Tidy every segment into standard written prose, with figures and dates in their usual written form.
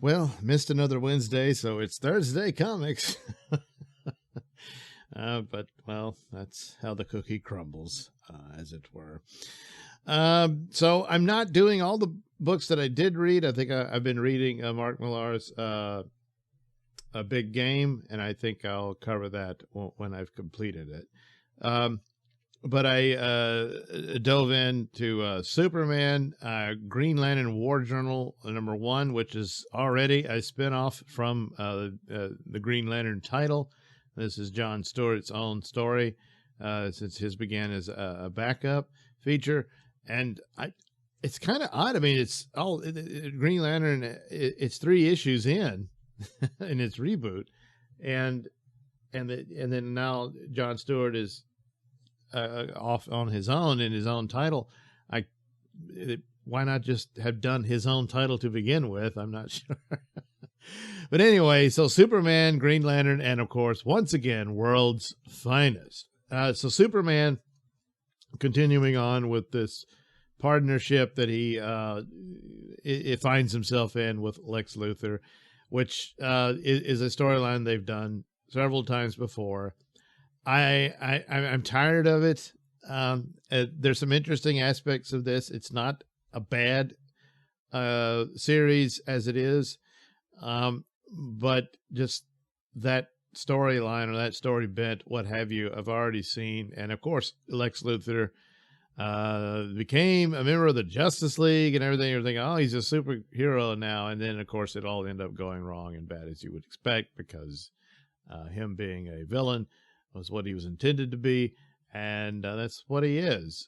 Well, missed another Wednesday, so it's Thursday comics. But, well, that's how the cookie crumbles, as it were. So I'm not doing all the books that I did read. I think I've been reading Mark Millar's A Big Game, and I think I'll cover that when I've completed it. But I dove into Superman, Green Lantern War Journal #1, which is already a spinoff from the Green Lantern title. This is John Stewart's own story, since his began as a backup feature. And it's kind of odd. I mean, it's all Green Lantern. It's 3 issues in its reboot, and then now John Stewart is off on his own in his own title. Why not just have done his own title to begin with? I'm not sure. But anyway, so Superman, Green Lantern, and of course, once again, World's Finest. So Superman, continuing on with this partnership that he it finds himself in with Lex Luthor, which is a storyline they've done several times before. I'm tired of it. There's some interesting aspects of this. It's not a bad series as it is, but just that storyline or that story bent, what have you, I've already seen. And of course, Lex Luthor became a member of the Justice League and everything. You're thinking, oh, he's a superhero now. And then, of course, it all ended up going wrong and bad as you would expect, because him being a villain was what he was intended to be, and that's what he is.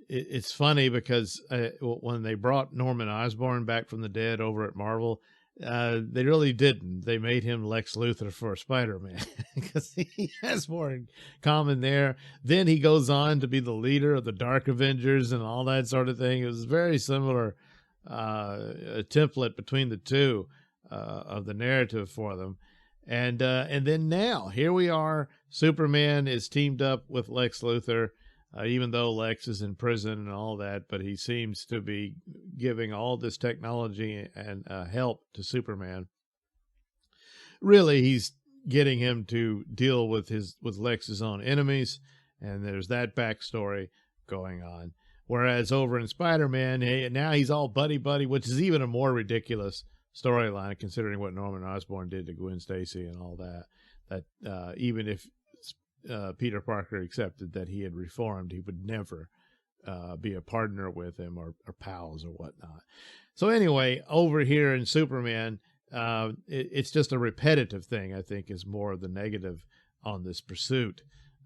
It's funny because when they brought Norman Osborn back from the dead over at Marvel, they really didn't. They made him Lex Luthor for Spider-Man because he has more in common there. Then he goes on to be the leader of the Dark Avengers and all that sort of thing. It was very similar a template between the two of the narrative for them. And then now here we are. Superman is teamed up with Lex Luthor, even though Lex is in prison and all that, but he seems to be giving all this technology and help to Superman. Really, he's getting him to deal with Lex's own enemies, and there's that backstory going on. Whereas over in Spider-Man, now he's all buddy-buddy, which is even a more ridiculous storyline considering what Norman Osborn did to Gwen Stacy and all that. That even if Peter Parker accepted that he had reformed, he would never be a partner with him or pals or whatnot. So anyway, over here in Superman, it's just a repetitive thing, I think, is more of the negative on this pursuit.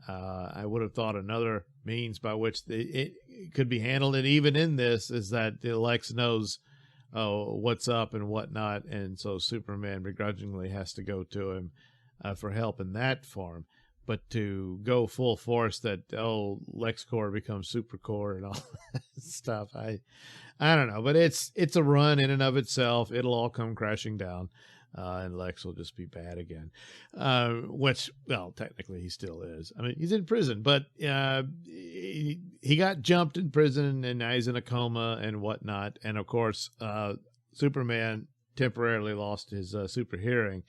I would have thought another means by which it could be handled, and even in this, is that Lex knows what's up and whatnot, and so Superman begrudgingly has to go to him for help in that form. But to go full force that, LexCorp becomes SuperCorp and all that stuff, I don't know. But it's a run in and of itself. It'll all come crashing down, and Lex will just be bad again. Which, well, technically he still is. I mean, he's in prison, but he got jumped in prison, and now he's in a coma and whatnot. And of course, Superman temporarily lost his super hearing.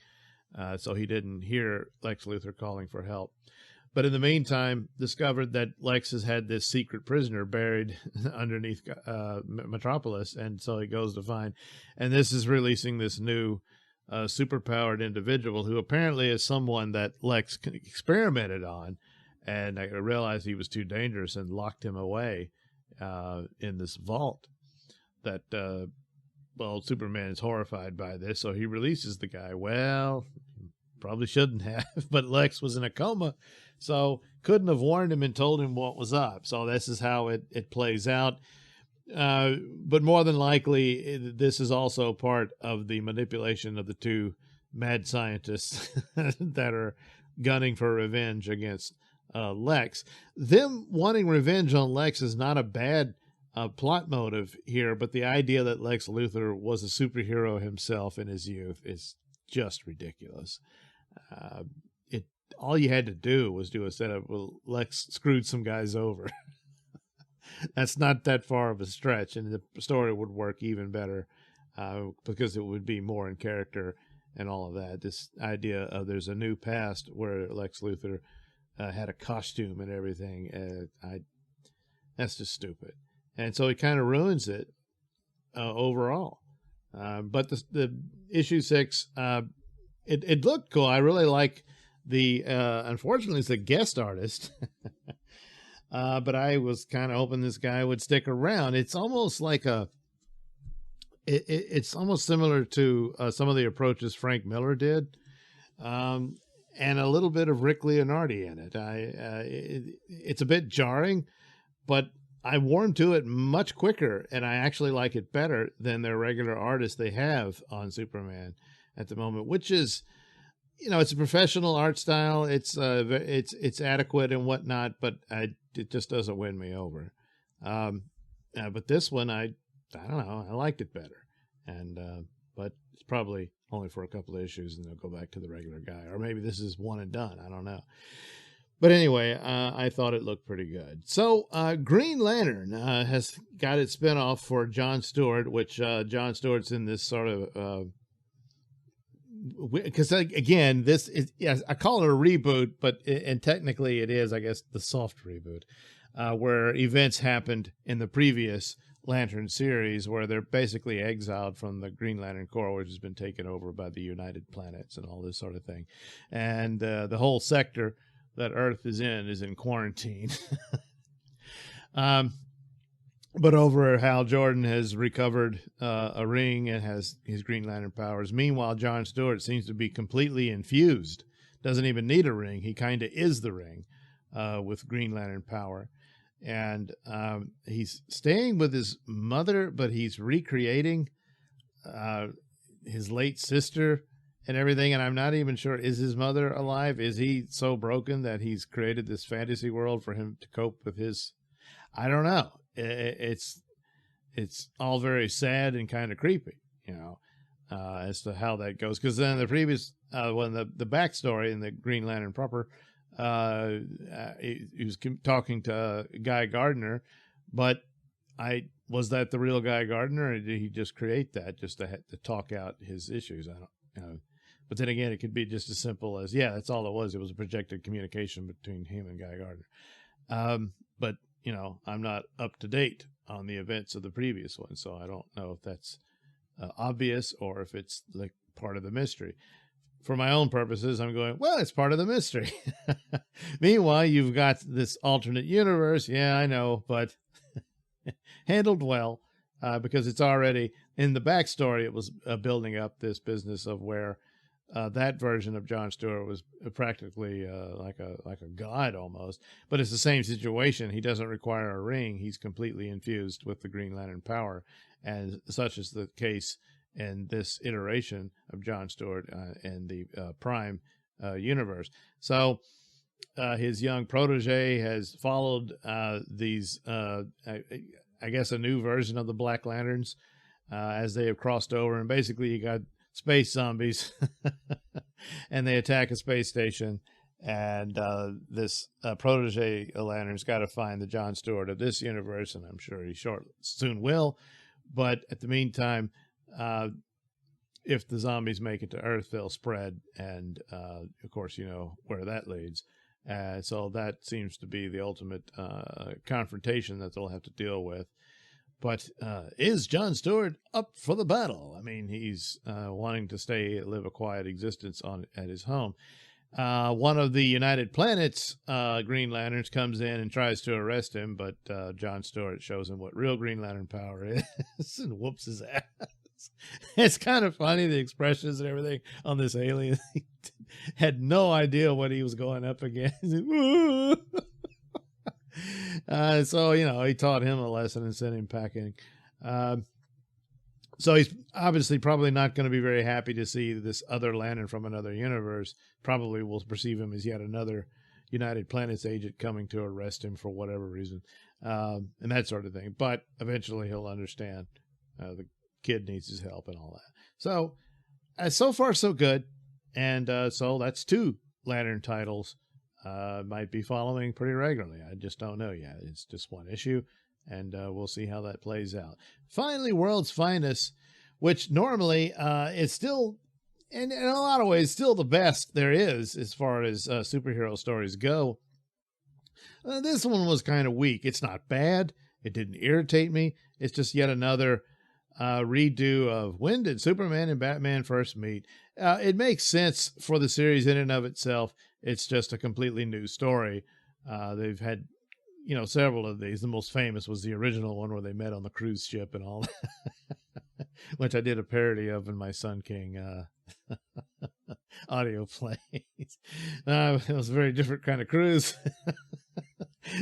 So he didn't hear Lex Luthor calling for help. But in the meantime, discovered that Lex has had this secret prisoner buried underneath Metropolis, and so he goes to find. And this is releasing this new superpowered individual who apparently is someone that Lex experimented on, and I realized he was too dangerous and locked him away in this vault. That Superman is horrified by this, so he releases the guy. Well, probably shouldn't have, but Lex was in a coma, so couldn't have warned him and told him what was up. So this is how it plays out. But more than likely, this is also part of the manipulation of the two mad scientists that are gunning for revenge against Lex. Them wanting revenge on Lex is not a bad plot motive here, but the idea that Lex Luthor was a superhero himself in his youth is just ridiculous. All you had to do was do a setup where Lex screwed some guys over. That's not that far of a stretch, and the story would work even better because it would be more in character and all of that. This idea of there's a new past where Lex Luthor had a costume and everything. That's just stupid. And so it kind of ruins it overall. But the issue 6, it looked cool. I really like the, unfortunately, it's a guest artist. But I was kind of hoping this guy would stick around. It's almost like it's almost similar to some of the approaches Frank Miller did. And a little bit of Rick Leonardi in it. It's a bit jarring, but I warmed to it much quicker, and I actually like it better than their regular artist they have on Superman at the moment, which is, it's a professional art style. It's adequate and whatnot, but it just doesn't win me over. But this one, I don't know, I liked it better, and but it's probably only for a couple of issues, and they'll go back to the regular guy, or maybe this is one and done. I don't know. But anyway, I thought it looked pretty good. So Green Lantern has got its spinoff for John Stewart, which John Stewart's in this sort of, because again, this is, yes, I call it a reboot, and technically it is, I guess, the soft reboot, where events happened in the previous Lantern series where they're basically exiled from the Green Lantern Corps, which has been taken over by the United Planets and all this sort of thing. And the whole sector that Earth is in quarantine. But over Hal Jordan has recovered a ring and has his Green Lantern powers. Meanwhile, John Stewart seems to be completely infused. Doesn't even need a ring. He kind of is the ring with Green Lantern power. And he's staying with his mother, but he's recreating his late sister and everything. And I'm not even sure, is his mother alive? Is he so broken that he's created this fantasy world for him to cope with his, I don't know. It's all very sad and kind of creepy, as to how that goes. Because then the previous, when the backstory in the Green Lantern proper, he was talking to Guy Gardner, but was that the real Guy Gardner, or did he just create that just to talk out his issues? I don't. But then again, it could be just as simple as, yeah, that's all it was. It was a projected communication between him and Guy Gardner. But I'm not up to date on the events of the previous one, so I don't know if that's obvious or if it's like part of the mystery. For my own purposes, I'm going, well, it's part of the mystery. Meanwhile, you've got this alternate universe. Yeah, I know, but handled well, because it's already in the backstory. It was building up this business of where that version of John Stewart was practically like a god almost, but it's the same situation. He doesn't require a ring. He's completely infused with the Green Lantern power, and such is the case in this iteration of John Stewart in the Prime universe. So his young protege has followed these, I guess, a new version of the Black Lanterns as they have crossed over, and basically you got space zombies and they attack a space station, and this protege Lantern's got to find the John Stewart of this universe, and I'm sure he soon will. But at the meantime, if the zombies make it to Earth, they'll spread, and of course where that leads. So that seems to be the ultimate confrontation that they'll have to deal with. But is John Stewart up for the battle? I mean, he's wanting to live a quiet existence at his home. One of the United Planets Green Lanterns comes in and tries to arrest him, but John Stewart shows him what real Green Lantern power is and whoops his ass. It's kind of funny, the expressions and everything on this alien. He had no idea what he was going up against. So, he taught him a lesson and sent him packing. So he's obviously probably not going to be very happy to see this other Lantern from another universe. Probably will perceive him as yet another United Planets agent coming to arrest him for whatever reason, and that sort of thing. But eventually he'll understand the kid needs his help and all that. So, so far so good. And so that's 2 Lantern titles. Might be following pretty regularly. I just don't know yet. It's just one issue, and we'll see how that plays out. Finally, World's Finest. which normally is still, in a lot of ways, still the best there is as far as superhero stories go. This one was kind of weak. It's not bad. It didn't irritate me. It's just yet another redo of when did Superman and Batman first meet. It makes sense for the series in and of itself. It's just a completely new story. They've had, several of these. The most famous was the original one where they met on the cruise ship and all that, which I did a parody of in my Sun King audio plays. It was a very different kind of cruise.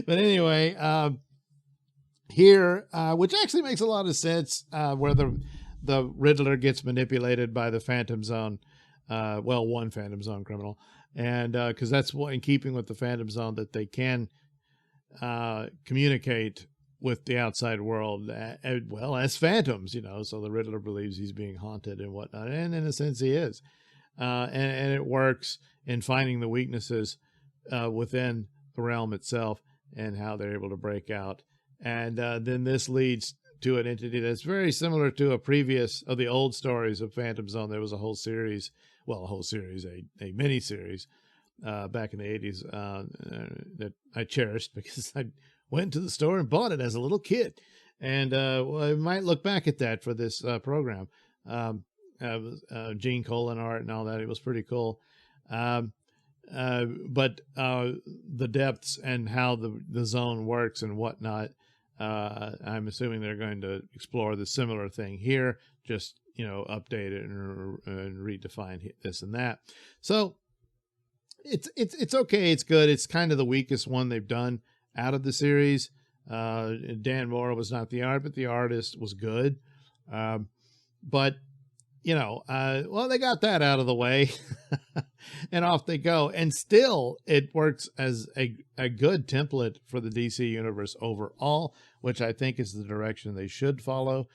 But anyway, here, which actually makes a lot of sense, where the Riddler gets manipulated by the Phantom Zone, one Phantom Zone criminal, and because that's what, in keeping with the Phantom Zone, that they can communicate with the outside world, as phantoms, so the Riddler believes he's being haunted and whatnot, and in a sense he is, and it works in finding the weaknesses within the realm itself and how they're able to break out. And then this leads to an entity that's very similar to a previous of the old stories of Phantom Zone. There was a whole series, a mini series back in the 80s that I cherished because I went to the store and bought it as a little kid. And I might look back at that for this program. Gene Colan art and all that. It was pretty cool. But the depths and how the zone works and whatnot, I'm assuming they're going to explore the similar thing here, just, update it and redefine this and that. So it's okay. It's good. It's kind of the weakest one they've done out of the series. Dan Mora was not the art, but the artist was good. But they got that out of the way and off they go. And still it works as a good template for the DC universe overall, which I think is the direction they should follow.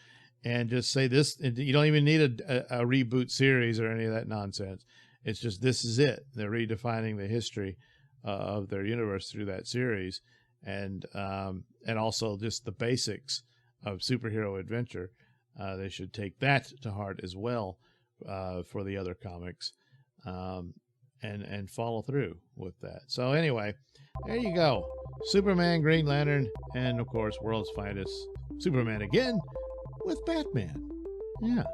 And just say this, you don't even need a reboot series or any of that nonsense. It's just, this is it. They're redefining the history of their universe through that series. And also just the basics of superhero adventure. They should take that to heart as well for the other comics, and follow through with that. So anyway, there you go. Superman, Green Lantern, and of course, World's Finest, Superman again with Batman. Yeah.